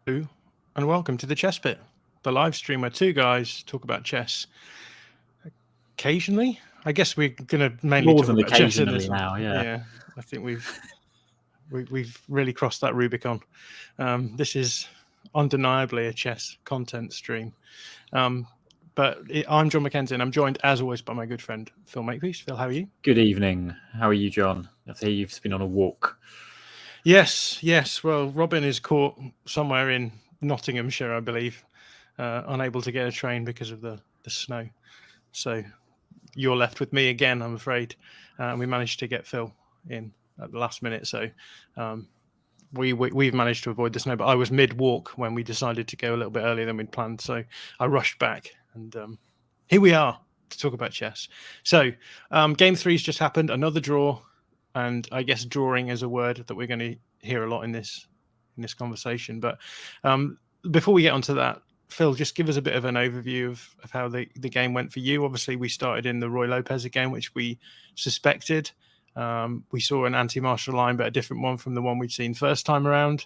and welcome to the Chess Pit, the live stream where two guys talk about chess. Occasionally, I guess we're going to mainly More talk than about chess in occasionally this. now, yeah. Yeah, I think we've really crossed that Rubicon. This is undeniably a chess content stream. I'm John Mackenzie, and I'm joined as always by my good friend Phil Makepeace. Phil, how are you? Good evening. How are you, John? I hear you've just been on a walk. Yes. Well, Robin is caught somewhere in Nottinghamshire, I believe, unable to get a train because of the snow. So you're left with me again, I'm afraid. We managed to get Phil in at the last minute, so we've managed to avoid the snow. But I was mid-walk when we decided to go a little bit earlier than we'd planned, so I rushed back, and here we are to talk about chess. So game three's just happened, another draw. And I guess drawing is a word that we're going to hear a lot in this conversation. But before we get onto that, Phil, just give us a bit of an overview of how the game went for you. Obviously, we started in the Roy Lopez game, which we suspected. We saw an anti-martial line, but a different one from the one we'd seen first time around.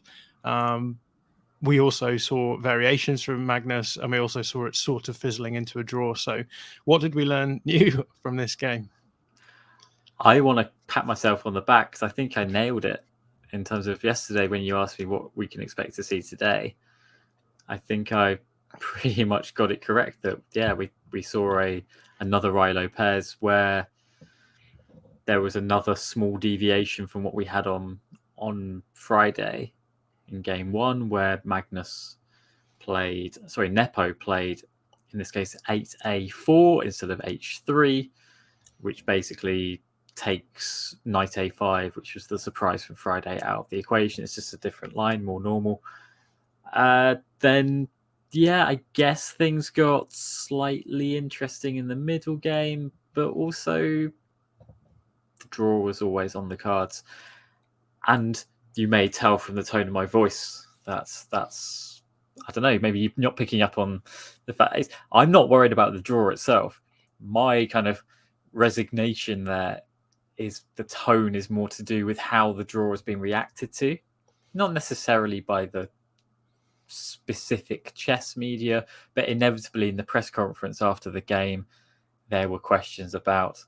We also saw variations from Magnus, and we also saw it sort of fizzling into a draw. So what did we learn new from this game? I want to pat myself on the back because I think I nailed it in terms of yesterday when you asked me what we can expect to see today. I think I pretty much got it correct that, yeah, we saw another Roy Lopez where there was another small deviation from what we had on Friday in game one, where Nepo played, in this case, 8A4 instead of H3, which basically takes knight a5, which was the surprise from Friday, out of the equation. It's just a different line, more normal. Then, yeah, I guess things got slightly interesting in the middle game, but also the draw was always on the cards. And you may tell from the tone of my voice that's I don't know, maybe you're not picking up on the fact I'm not worried about the draw itself. My kind of resignation there is the tone is more to do with how the draw has been reacted to, not necessarily by the specific chess media, but inevitably in the press conference after the game, there were questions about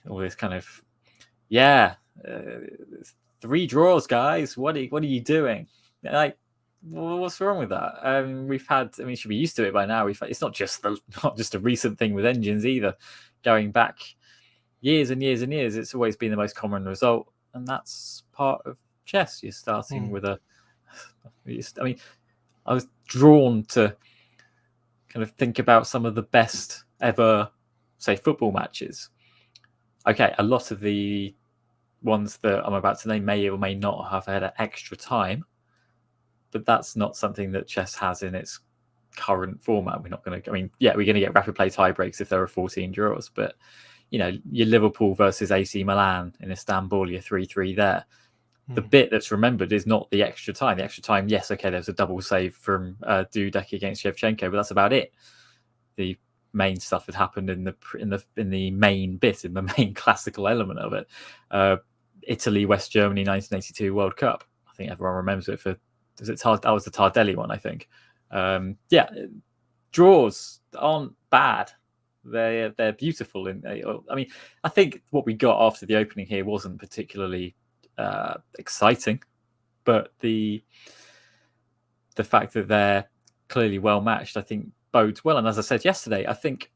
all this kind of, 3 draws, guys. What are you doing? Like, what's wrong with that? We've had. I mean, should be used to it by now. It's not just a recent thing with engines either. Going back years and years and years, it's always been the most common result, and that's part of chess. You're starting with a. I mean, I was drawn to kind of think about some of the best ever, say, football matches. Okay, a lot of the ones that I'm about to name may or may not have had an extra time, but that's not something that chess has in its current format. We're not going to. I mean, yeah, we're going to get rapid play tie breaks if there are 14 draws, but you know, your Liverpool versus AC Milan in Istanbul, you're 3-3 there. The bit that's remembered is not the extra time. The extra time, yes, okay, there's a double save from Dudek against Shevchenko, but that's about it. The main stuff that happened in the main bit, in the main classical element of it. Italy, West Germany, 1982 World Cup. I think everyone remembers it that was the Tardelli one, I think. Draws aren't bad. They're beautiful. I mean, I think what we got after the opening here wasn't particularly exciting, but the fact that they're clearly well matched, I think, bodes well. And as I said yesterday, I think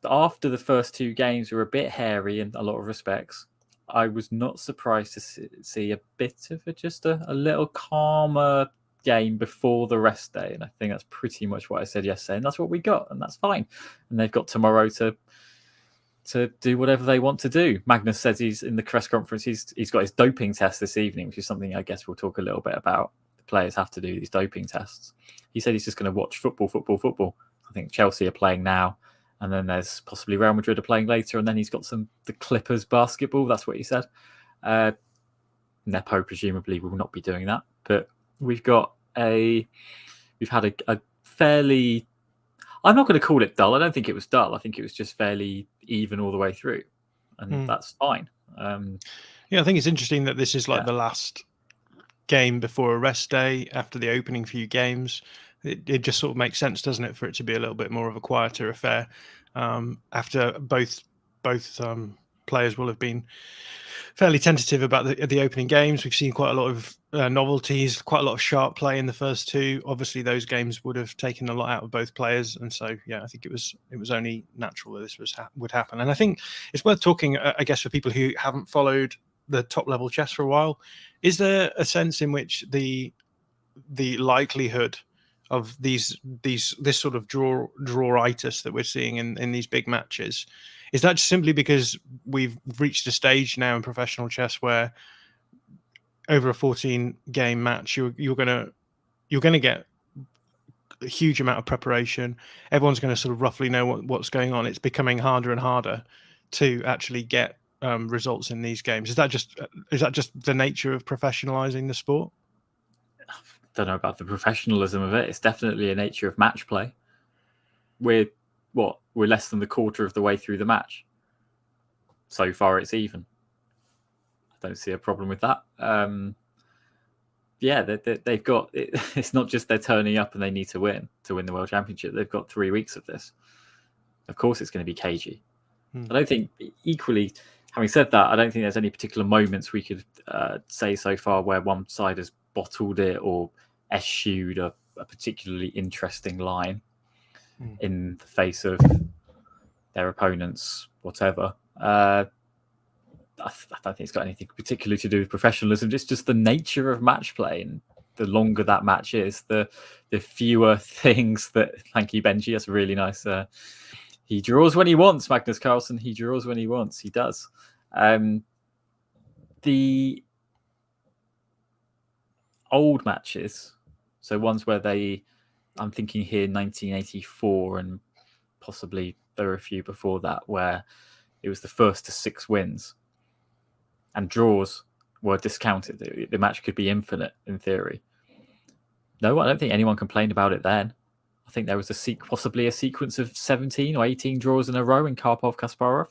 after the first 2 games were a bit hairy in a lot of respects, I was not surprised to see a bit of a little calmer game before the rest day. And I think that's pretty much what I said yesterday, and that's what we got, and that's fine. And they've got tomorrow to do whatever they want to do. Magnus says he's in the press conference. He's got his doping test this evening, which is something I guess we'll talk a little bit about. The players have to do these doping tests. He said he's just going to watch football. I think Chelsea are playing now, and then there's possibly Real Madrid are playing later, and then he's got the Clippers basketball. That's what he said. Nepo presumably will not be doing that, but we've had a fairly. I'm not going to call it dull. I don't think it was dull. I think it was just fairly even all the way through, and that's fine. I think it's interesting that this is like the last game before a rest day after the opening few games. It just sort of makes sense, doesn't it, for it to be a little bit more of a quieter affair after both players will have been fairly tentative about the opening games. We've seen quite a lot of novelties, quite a lot of sharp play in the first two. Obviously, those games would have taken a lot out of both players, and so yeah, I think it was only natural that this would happen. And I think it's worth talking, I guess, for people who haven't followed the top level chess for a while. Is there a sense in which the likelihood of this sort of drawitis that we're seeing in these big matches, is that just simply because we've reached a stage now in professional chess where over a 14 game match you're gonna get a huge amount of preparation, everyone's going to sort of roughly know what's going on, it's becoming harder and harder to actually get results in these games? Is that just the nature of professionalizing the sport? Don't know about the professionalism of it. It's definitely a nature of match play. We're less than the quarter of the way through the match. So far, it's even. I don't see a problem with that. Yeah, they've got. It's not just they're turning up and they need to win the World Championship. They've got 3 weeks of this. Of course, it's going to be cagey. I don't think, equally, having said that, I don't think there's any particular moments we could say so far where one side has bottled it or eschewed a particularly interesting line in the face of their opponents, whatever. I don't think it's got anything particularly to do with professionalism. It's just the nature of match play, and the longer that match is, the fewer things that. Thank you, Benji. That's really nice. He draws when he wants, Magnus Carlsen. He draws when he wants. He does. The old matches, so ones where I'm thinking here 1984, and possibly there were a few before that, where it was the first to 6 wins and draws were discounted. The match could be infinite in theory. No, I don't think anyone complained about it then. I think there was possibly a sequence of 17 or 18 draws in a row in Karpov-Kasparov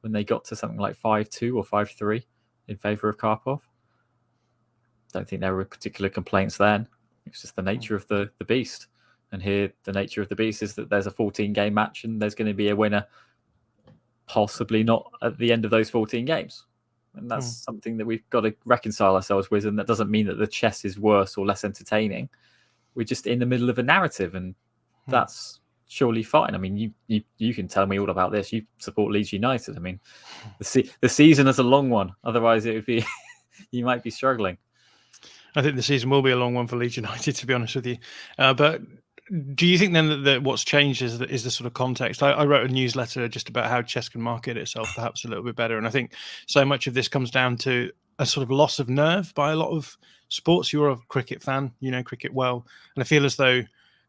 when they got to something like 5-2 or 5-3 in favour of Karpov. Don't think there were particular complaints then. It's just the nature of the beast. And here, the nature of the beast is that there's a 14-game match and there's going to be a winner, possibly not at the end of those 14 games. And that's something that we've got to reconcile ourselves with. And that doesn't mean that the chess is worse or less entertaining. We're just in the middle of a narrative, and that's surely fine. I mean, you can tell me all about this. You support Leeds United. I mean, the season is a long one. Otherwise, it would be you might be struggling. I think the season will be a long one for Leeds United, to be honest with you. But do you think then that what's changed is the sort of context? I wrote a newsletter just about how chess can market itself perhaps a little bit better, and I think so much of this comes down to a sort of loss of nerve by a lot of sports. You're a cricket fan, you know cricket well, and I feel as though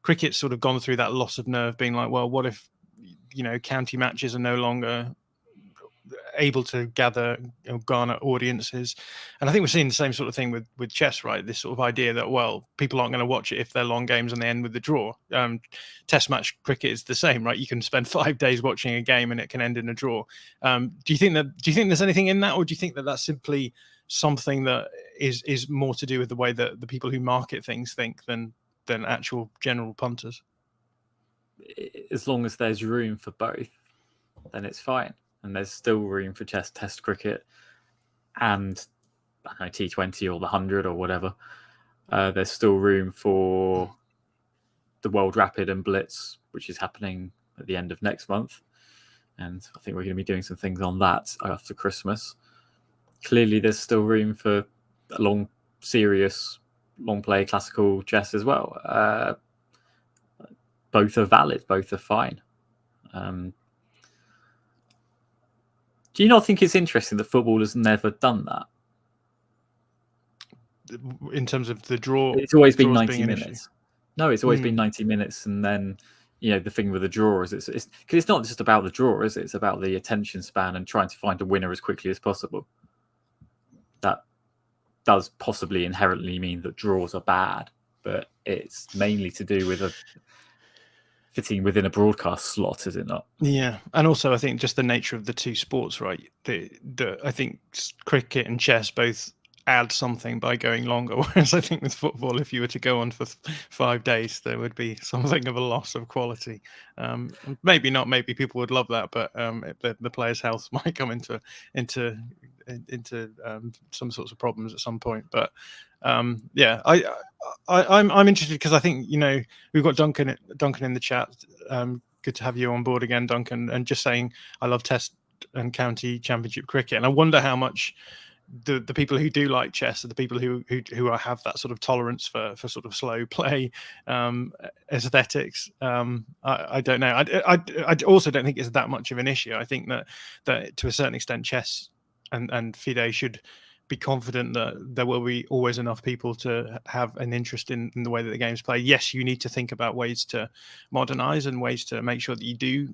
cricket's sort of gone through that loss of nerve, being like, well, what if county matches are no longer able to garner audiences? And I think we're seeing the same sort of thing with chess, right? This sort of idea that, well, people aren't going to watch it if they're long games and they end with the draw. Test match cricket is the same, right? You can spend 5 days watching a game and it can end in a draw. Do you think there's anything in that, or do you think that that's simply something that is more to do with the way that the people who market things think than actual general punters? As long as there's room for both, then it's fine. And there's still room for test cricket and I don't know, T20 or the 100 or whatever. There's still room for the World Rapid and Blitz, which is happening at the end of next month. And I think we're going to be doing some things on that after Christmas. Clearly, there's still room for a long, serious, long play classical chess as well. Both are valid. Both are fine. Do you not think it's interesting that football has never done that? In terms of the draw? It's always been 90 minutes. No, it's always been 90 minutes. And then, the thing with the draw is it's because it's not just about the draw, is it? It's about the attention span and trying to find a winner as quickly as possible. That does possibly inherently mean that draws are bad, but it's mainly to do with fitting within a broadcast slot, is it not? Yeah, and also I think just the nature of the two sports, right? I think cricket and chess both add something by going longer. Whereas I think with football, if you were to go on for 5 days, there would be something of a loss of quality. Maybe not. Maybe people would love that, but the players' health might come into some sorts of problems at some point. But yeah, I'm interested because I think we've got Duncan in the chat. Good to have you on board again, Duncan. And just saying, I love Test and County Championship cricket, and I wonder how much the people who do like chess are the people who have that sort of tolerance for sort of slow play aesthetics. I don't know. I also don't think it's that much of an issue. I think that to a certain extent, chess and FIDE should be confident that there will be always enough people to have an interest in the way that the game's played. Yes, you need to think about ways to modernize and ways to make sure that you do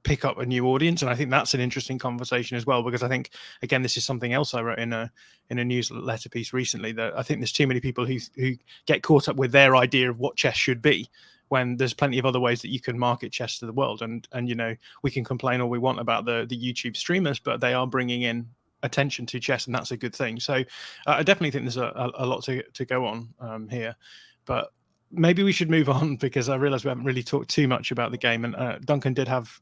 pick up a new audience, and I think that's an interesting conversation as well, because I think, again, this is something else I wrote in a newsletter piece recently, that I think there's too many people who get caught up with their idea of what chess should be, when there's plenty of other ways that you can market chess to the world. And we can complain all we want about the YouTube streamers, but they are bringing in attention to chess, and that's a good thing. So I definitely think there's a lot to go on here, but maybe we should move on, because I realize we haven't really talked too much about the game. And Duncan did have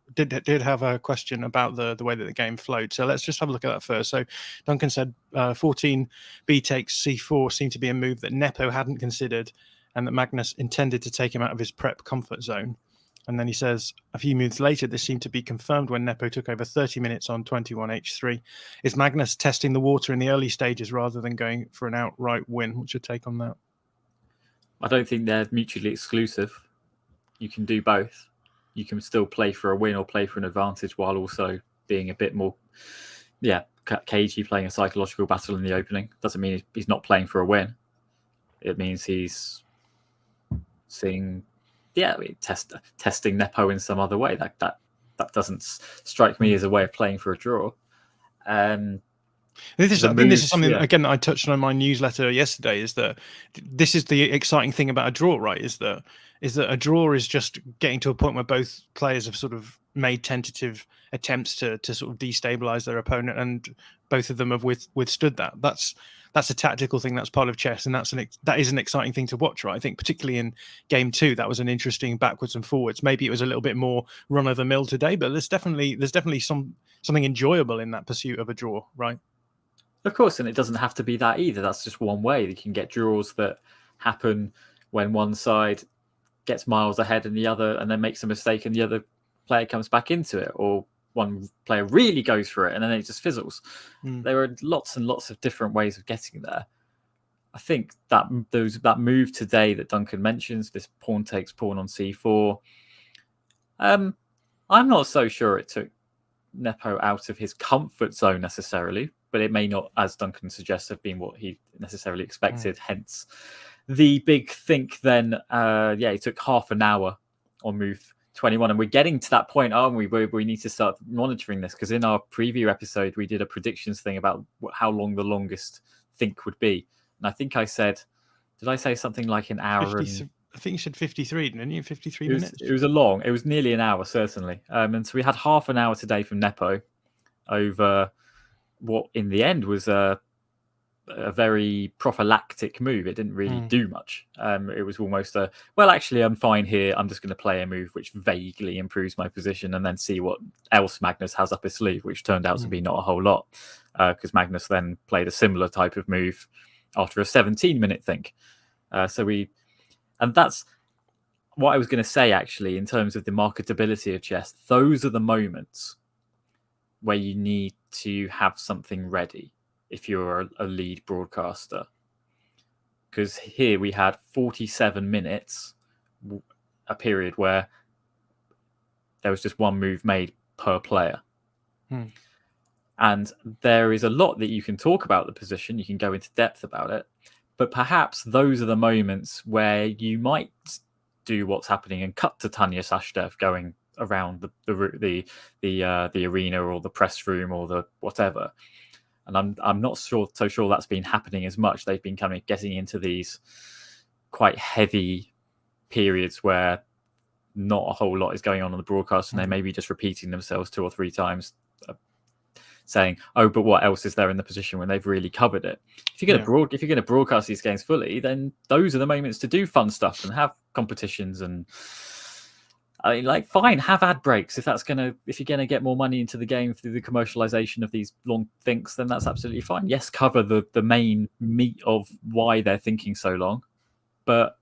a question about the way that the game flowed. So let's just have a look at that first. So Duncan said 14 B takes C4 seemed to be a move that Nepo hadn't considered, and that Magnus intended to take him out of his prep comfort zone. And then he says, a few moves later, this seemed to be confirmed when Nepo took over 30 minutes on 21H3. Is Magnus testing the water in the early stages rather than going for an outright win? What's your take on that? I don't think they're mutually exclusive. You can do both. You can still play for a win or play for an advantage while also being a bit more, cagey, playing a psychological battle in the opening. Doesn't mean he's not playing for a win. It means he's seeing, testing Nepo in some other way. That doesn't strike me as a way of playing for a draw. I think this is something again that I touched on in my newsletter yesterday, is that this is the exciting thing about a draw, right? Is that a draw is just getting to a point where both players have sort of made tentative attempts to sort of destabilize their opponent, and both of them have withstood that. That's a tactical thing. That's part of chess, and that is an exciting thing to watch, right? I think particularly in game 2, that was an interesting backwards and forwards. Maybe it was a little bit more run of the mill today, but there's definitely something enjoyable in that pursuit of a draw, right? Of course, and it doesn't have to be that either. That's just one way. You can get draws that happen when one side gets miles ahead and the other, and then makes a mistake and the other player comes back into it, or one player really goes for it and then it just fizzles. There are lots and lots of different ways of getting there. I think that move today that Duncan mentions, this pawn takes pawn on c4, I'm not so sure it took Nepo out of his comfort zone necessarily, but it may not, as Duncan suggests, have been what he necessarily expected. Hence the big think then. He took half an hour on move 21, and we're getting to that point, aren't we? We need to start monitoring this, because in our preview episode we did a predictions thing about how long the longest think would be, and I think I said, did I say something like an hour? I think you said 53, didn't you? 53 minutes. It was nearly an hour, certainly. And so we had half an hour today from Nepo over what in the end was a very prophylactic move. It didn't really do much. It was almost actually, I'm fine here. I'm just going to play a move which vaguely improves my position and then see what else Magnus has up his sleeve, which turned out to be not a whole lot, because Magnus then played a similar type of move after a 17-minute think. And that's what I was going to say, actually, in terms of the marketability of chess. Those are the moments where you need to have something ready if you're a lead broadcaster. Because here we had 47 minutes, a period where there was just one move made per player. And there is a lot that you can talk about the position. You can go into depth about it. But perhaps those are the moments where you might do what's happening and cut to Tanya Sashdev going around the arena or the press room or the whatever. And I'm not so sure that's been happening as much. They've been kind of getting into these quite heavy periods where not a whole lot is going on the broadcast, and they may be just repeating themselves 2 or 3 times. saying, "Oh, but what else is there in the position?" when they've really covered it. If you're going to broadcast these games fully, then those are the moments to do fun stuff and have competitions. And I mean, like, fine, have ad breaks if you're gonna get more money into the game through the commercialization of these long thinks, then that's absolutely fine. Yes, cover the main meat of why they're thinking so long, but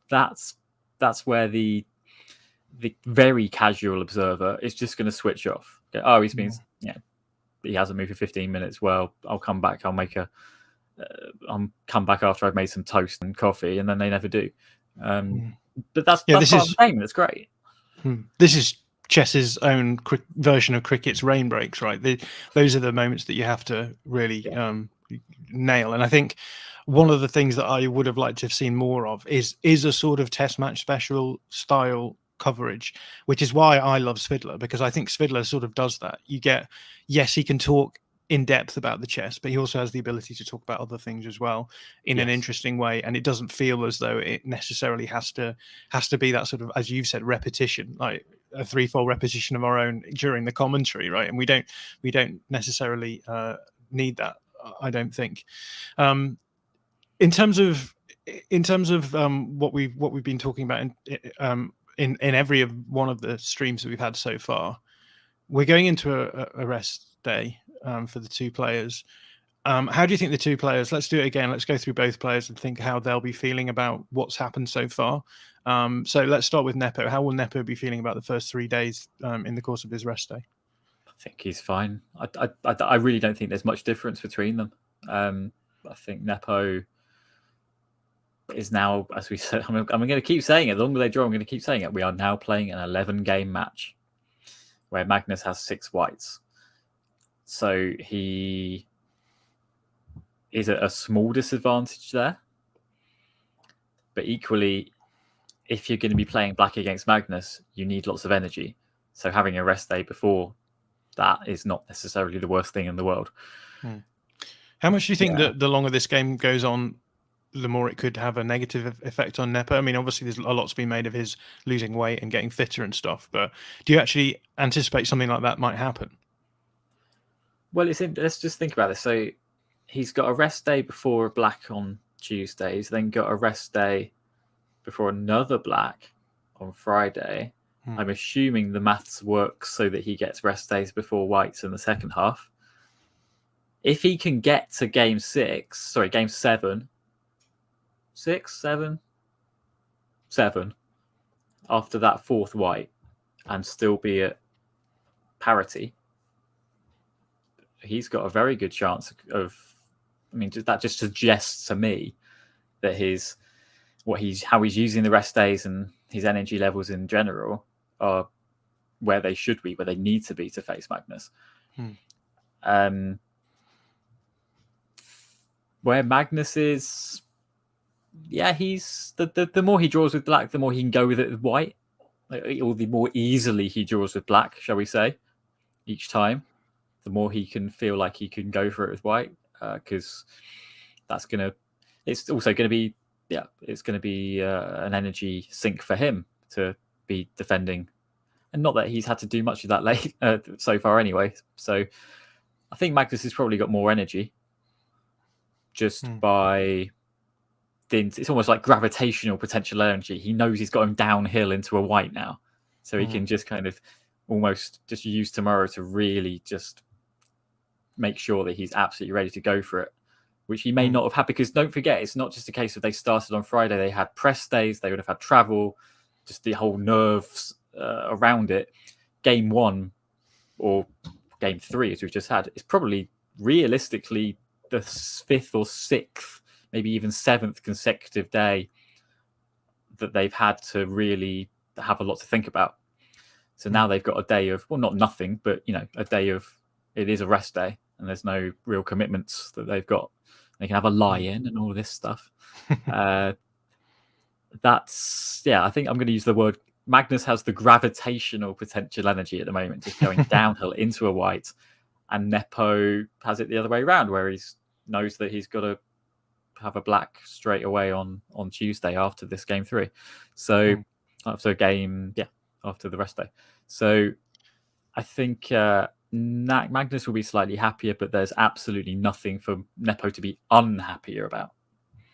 that's where the very casual observer is just going to switch off. Okay, oh, he's been he hasn't moved for 15 minutes. Well, I'll come back. I'll come back after I've made some toast and coffee, and then they never do. But that's part of the game. That's great. This is chess's own version of cricket's rain breaks, right? Those are the moments that you have to really nail. And I think one of the things that I would have liked to have seen more of is a sort of test match special style coverage, which is why I love Svidler, because I think Svidler sort of does that. You get, yes, he can talk in depth about the chess, but he also has the ability to talk about other things as well in an interesting way, and it doesn't feel as though it necessarily has to be that sort of, as you've said, repetition, like a threefold repetition of our own during the commentary, right? And we don't necessarily need that, I don't think. In terms of what we've been talking about in every one of the streams that we've had so far, we're going into a rest day for the two players. How do you think the two players, let's do it again, let's go through both players and think how they'll be feeling about what's happened so far. So let's start with Nepo. How will Nepo be feeling about the first 3 days in the course of his rest day? I think he's fine. I really don't think there's much difference between them. I think Nepo is now, as we said, I'm going to keep saying it. The longer they draw, I'm going to keep saying it. We are now playing an 11-game match where Magnus has 6 whites. So he is at a small disadvantage there. But equally, if you're going to be playing black against Magnus, you need lots of energy. So having a rest day before that is not necessarily the worst thing in the world. How much do you think that the longer this game goes on, the more it could have a negative effect on Nepo? I mean, obviously, there's a lot's been made of his losing weight and getting fitter and stuff, but do you actually anticipate something like that might happen? Well, let's just think about this. So he's got a rest day before a black on Tuesday. He's then got a rest day before another black on Friday. I'm assuming the maths works so that he gets rest days before whites in the second half. If he can get to game 7 after that fourth white and still be at parity, he's got a very good chance of, I mean, that just suggests to me that how he's using the rest days and his energy levels in general are where they should be, where they need to be to face Magnus. Where Magnus is, he's the more he draws with black, the more he can go with it with white, or the more easily he draws with black, shall we say, each time, the more he can feel like he can go for it with white, because it's also going to be an energy sink for him to be defending, and not that he's had to do much of that late so far anyway. So I think Magnus has probably got more energy just by it's almost like gravitational potential energy. He knows he's got him downhill into a white now, so he can just kind of almost just use tomorrow to really just make sure that he's absolutely ready to go for it, which he may not have had, because don't forget, it's not just a case of they started on Friday. They had press days, they would have had travel, just the whole nerves around it. Game 1 or game 3, as we've just had, is probably realistically the 5th or 6th, maybe even 7th consecutive day that they've had to really have a lot to think about. So now they've got a day of, well, not nothing, but a day of, it is a rest day, and there's no real commitments that they've got. They can have a lie-in and all of this stuff. I think I'm going to use the word, Magnus has the gravitational potential energy at the moment, just going downhill into a white, and Nepo has it the other way around, where he knows that he's got to have a black straight away on Tuesday after this game 3. So after the rest day. So I think Magnus will be slightly happier, but there's absolutely nothing for Nepo to be unhappier about.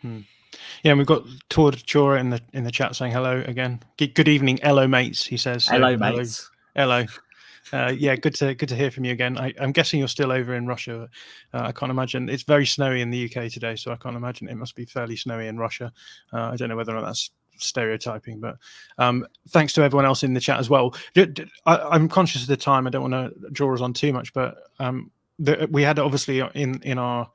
Yeah, and we've got Tor Chora in the chat saying hello again. Good evening, hello mates. He says so, hello mates. Hello. Yeah, good to hear from you again. I'm guessing you're still over in Russia. I can't imagine. It's very snowy in the UK today, so I can't imagine it must be fairly snowy in Russia. I don't know whether or not that's stereotyping, but thanks to everyone else in the chat as well. I'm conscious of the time. I don't want to draw us on too much, but we had obviously in our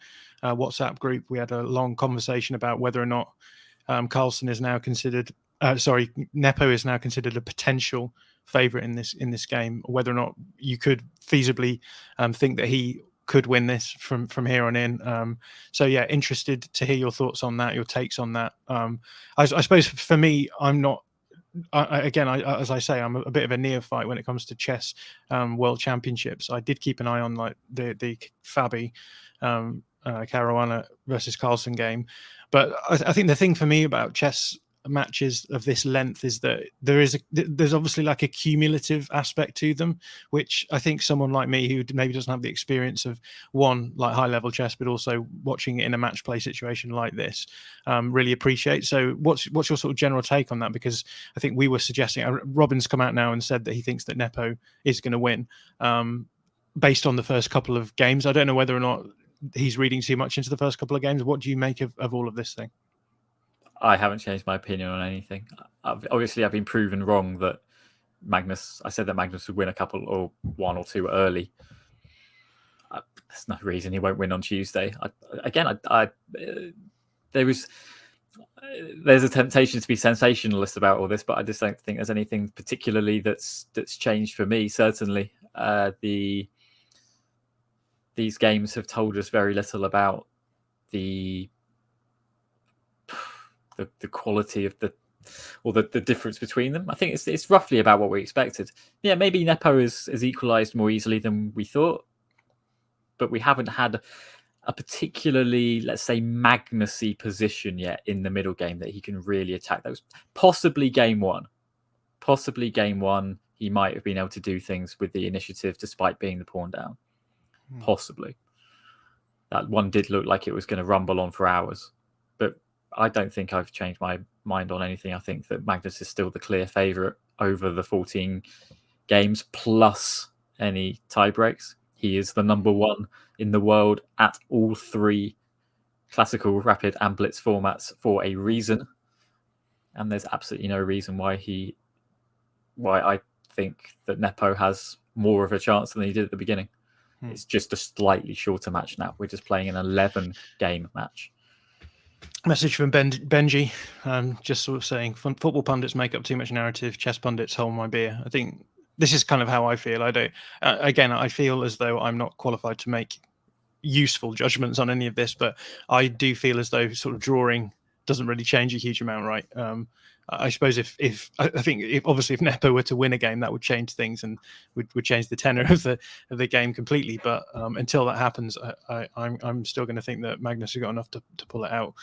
WhatsApp group, we had a long conversation about whether or not Carlsen is now considered. Nepo is now considered a potential favorite in this game, whether or not you could feasibly think that he could win this from here on in. So yeah, interested to hear your thoughts on that, your takes on that. I suppose for me, I'm not. As I say, I'm a bit of a neophyte when it comes to chess world championships. I did keep an eye on like the Fabi Caruana versus Carlsen game, but I think the thing for me about chess matches of this length is that there's obviously like a cumulative aspect to them, which I think someone like me who maybe doesn't have the experience of one like high level chess, but also watching it in a match play situation like this, really appreciate. So what's your sort of general take on that? Because I think we were suggesting, Robin's come out now and said that he thinks that Nepo is going to win based on the first couple of games. I don't know whether or not he's reading too much into the first couple of games. What do you make of all of this thing? I haven't changed my opinion on anything. I've been proven wrong that I said that Magnus would win a couple or one or two early. There's no reason he won't win on Tuesday. There's a temptation to be sensationalist about all this, but I just don't think there's anything particularly that's changed for me. Certainly, these games have told us very little about the quality of the difference between them. I think it's roughly about what we expected. Yeah, maybe Nepo is equalized more easily than we thought, but we haven't had a particularly, let's say, Magnus-y position yet in the middle game that he can really attack. That was possibly game one. He might have been able to do things with the initiative despite being the pawn down. Possibly. That one did look like it was going to rumble on for hours. But I don't think I've changed my mind on anything. I think that Magnus is still the clear favourite over the 14 games plus any tie breaks. He is the number one in the world at all three classical, rapid and blitz formats for a reason. And there's absolutely no reason why I think that Nepo has more of a chance than he did at the beginning. It's just a slightly shorter match now. We're just playing an 11-game match. Message from Benji, just sort of saying, football pundits make up too much narrative, chess pundits hold my beer. I think this is kind of how I feel. I don't. I feel as though I'm not qualified to make useful judgments on any of this, but I do feel as though sort of drawing doesn't really change a huge amount, right? I suppose if Nepo were to win a game, that would change things and would change the tenor of the game completely. But until that happens, I'm still going to think that Magnus has got enough to pull it out.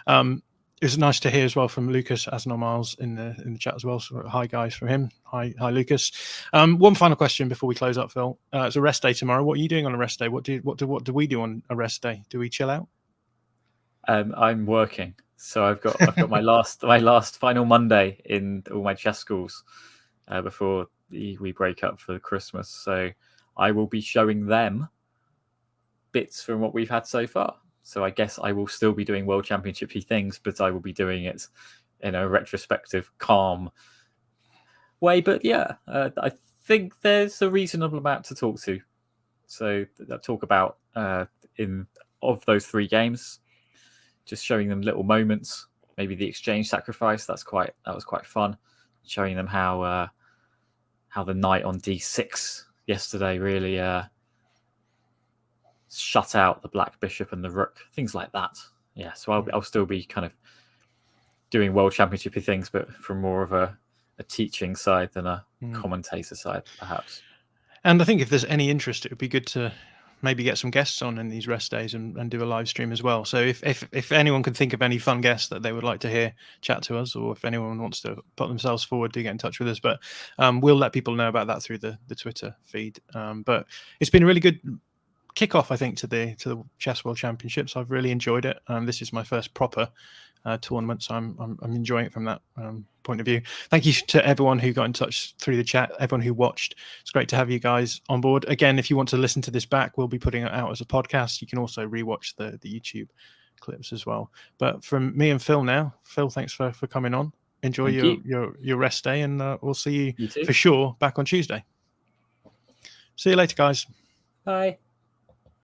It was nice to hear as well from Lucas Asnor-Miles in the chat as well. So hi guys from him. Hi Lucas. One final question before we close up, Phil. It's a rest day tomorrow. What are you doing on a rest day? What do we do on a rest day? Do we chill out? I'm working. So I've got my last final Monday in all my chess schools before we break up for Christmas. So I will be showing them bits from what we've had so far. So I guess I will still be doing World Championship-y things, but I will be doing it in a retrospective, calm way. But yeah, I think there's a reasonable amount to talk to. So talk about of those three games. Just showing them little moments, maybe the exchange sacrifice. That was quite fun. Showing them how the knight on d6 yesterday really shut out the black bishop and the rook, things like that. Yeah, so I'll still be kind of doing World Championship things, but from more of a teaching side than a commentator side, perhaps. And I think if there's any interest, it would be good to maybe get some guests on in these rest days and do a live stream as well. So if anyone can think of any fun guests that they would like to hear chat to us, or if anyone wants to put themselves forward, do get in touch with us. But we'll let people know about that through the Twitter feed. But it's been a really good kickoff, I think, to the Chess World Championships. I've really enjoyed it. This is my first proper tournament, so I'm enjoying it from that point of view. Thank you to everyone who got in touch through the chat, everyone who watched. It's great to have you guys on board. Again, if you want to listen to this back, we'll be putting it out as a podcast. You can also rewatch the YouTube clips as well. But from me and Phil now, Phil, thanks for coming on. Enjoy your rest day, and we'll see you for sure back on Tuesday. See you later, guys. Bye.